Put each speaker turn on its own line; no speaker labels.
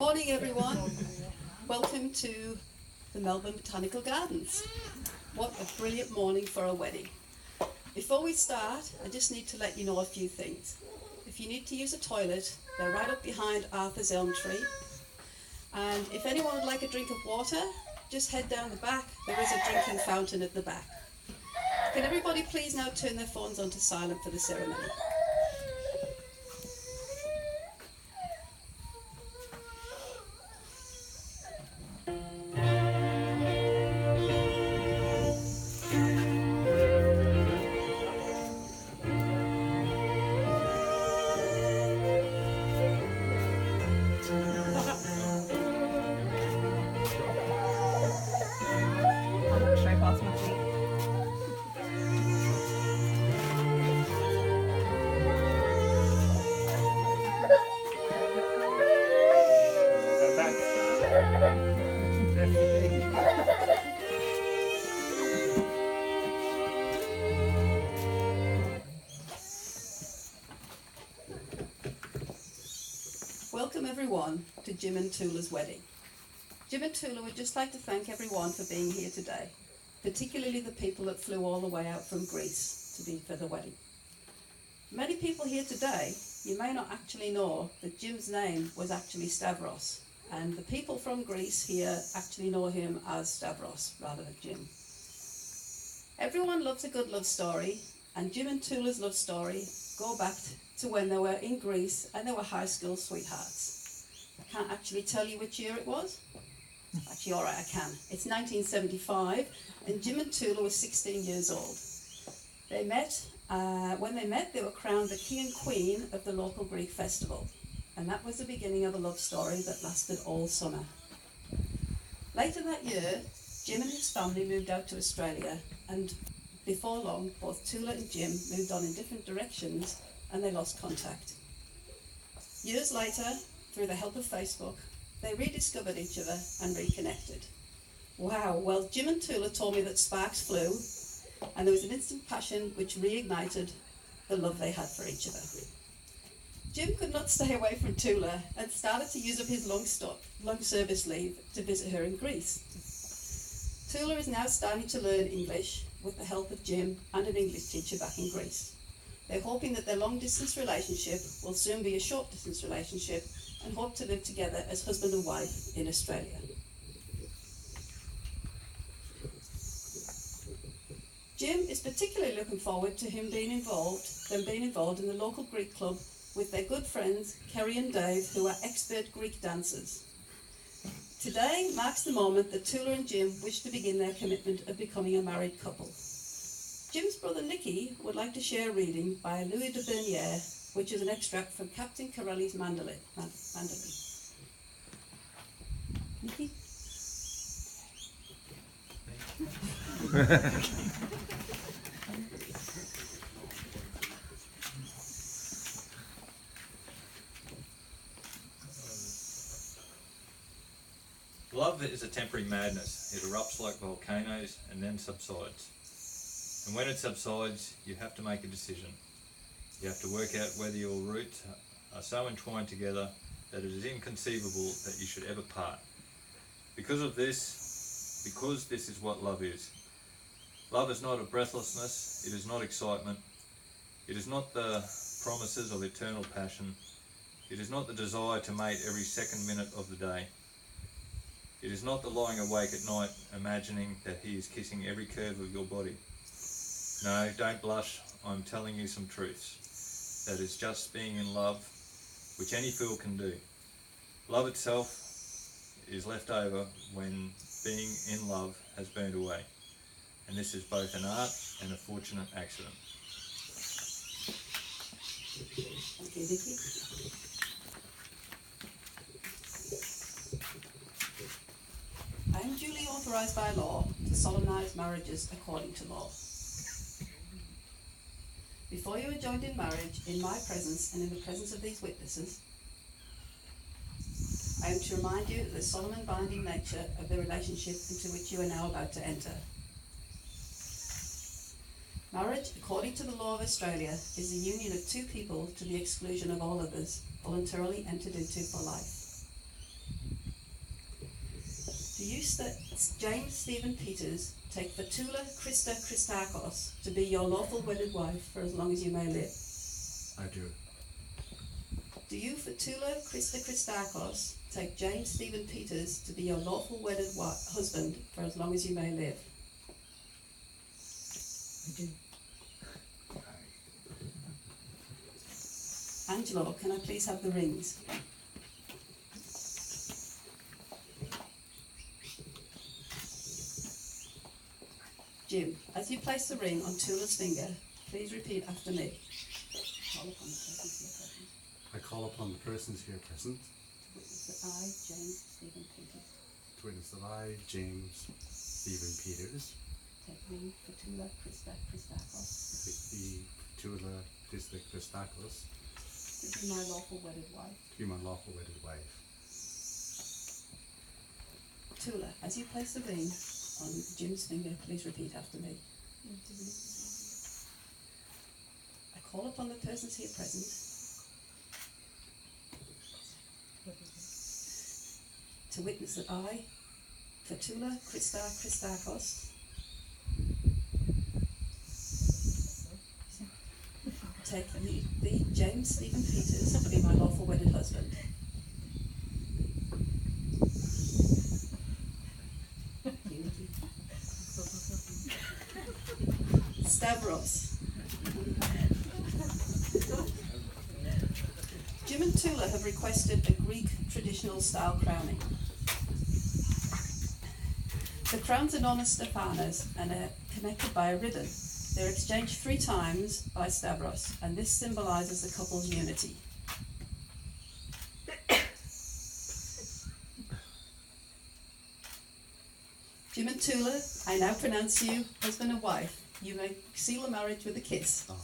Morning everyone, welcome to the Melbourne Botanical Gardens. What a brilliant morning for a wedding. Before we start, I just need to let you know a few things. If you need to use a toilet, they're right up behind Arthur's elm tree. And if anyone would like a drink of water, just head down the back. There is a drinking fountain at the back. Can everybody please now turn their phones onto silent for the ceremony?
Should I pass my seat?
Welcome everyone to Jim and Tula's wedding. Jim and Tula would just like to thank everyone for being here today, particularly the people that flew all the way out from Greece to be for the wedding. Many people here today, you may not actually know that Jim's name was actually Stavros, and the people from Greece here actually know him as Stavros rather than Jim. Everyone loves a good love story, and Jim and Tula's love story go back to when they were in Greece and they were high school sweethearts. I can't actually tell you which year it was. Actually, all right, I can. It's 1975, and Jim and Tula were 16 years old. They met. When they met, they were crowned the king and queen of the local Greek festival, and that was the beginning of a love story that lasted all summer. Later that year, Jim and his family moved out to Australia, and before long, both Tula and Jim moved on in different directions, and they lost contact. Years later, through the help of Facebook, they rediscovered each other and reconnected. Wow, well, Jim and Tula told me that sparks flew, and there was an instant passion which reignited the love they had for each other. Jim could not stay away from Tula and started to use up his long service leave to visit her in Greece. Tula is now starting to learn English with the help of Jim and an English teacher back in Greece. They're hoping that their long-distance relationship will soon be a short-distance relationship and hope to live together as husband and wife in Australia. Jim is particularly looking forward to them being involved in the local Greek club with their good friends Kerry and Dave, who are expert Greek dancers. Today marks the moment that Tula and Jim wish to begin their commitment of becoming a married couple. Jim's brother Nicky would like to share a reading by Louis de Bernier, which is an extract from Captain Corelli's Mandolin. Nicky?
Love is a temporary madness. It erupts like volcanoes and then subsides. And when it subsides, you have to make a decision. You have to work out whether your roots are so entwined together that it is inconceivable that you should ever part. Because this is what love is. Love is not a breathlessness, it is not excitement, it is not the promises of eternal passion, it is not the desire to mate every second minute of the day. It is not the lying awake at night imagining that he is kissing every curve of your body. No, don't blush, I'm telling you some truths. That is just being in love, which any fool can do. Love itself is left over when being in love has burned away. And this is both an art and a fortunate accident.
Okay, Vicky. I am duly authorised by law to solemnise marriages according to law. Before you are joined in marriage, in my presence and in the presence of these witnesses, I am to remind you of the solemn and binding nature of the relationship into which you are now about to enter. Marriage, according to the law of Australia, is the union of two people to the exclusion of all others, voluntarily entered into for life. Do you, James Stephen Peters, take Fatula Christa Christakos to be your lawful wedded wife for as long as you may live?
I do.
Do you, Fatula Christa Christakos, take James Stephen Peters to be your lawful wedded husband for as long as you may live?
I do.
Angelo, can I please have the rings? Jim, as you place the ring on Tula's finger, please repeat after me. Call upon the persons here present.
I call upon the persons here present.
To witness that I, James Stephen Peters.
To witness that I, James Stephen Peters.
Take thee, Fatula Christa Christakos.
Take thee, Fatula Christa Christakos.
To be my lawful wedded wife.
To be my lawful wedded wife.
Tula, as you place the ring on Jim's finger, please repeat after me. I call upon the persons here present. To witness that I, Fatula Christa Christakos, take thee, James Stephen Peters, to be my lawful wedded husband. Stavros. Jim and Tula have requested a Greek traditional style crowning. The crowns are known as Stephanas and are connected by a ribbon. They're exchanged 3 times by Stavros, and this symbolises the couple's unity. Jim and Tula, I now pronounce you husband and wife. You may seal the marriage with a kiss.
Oh.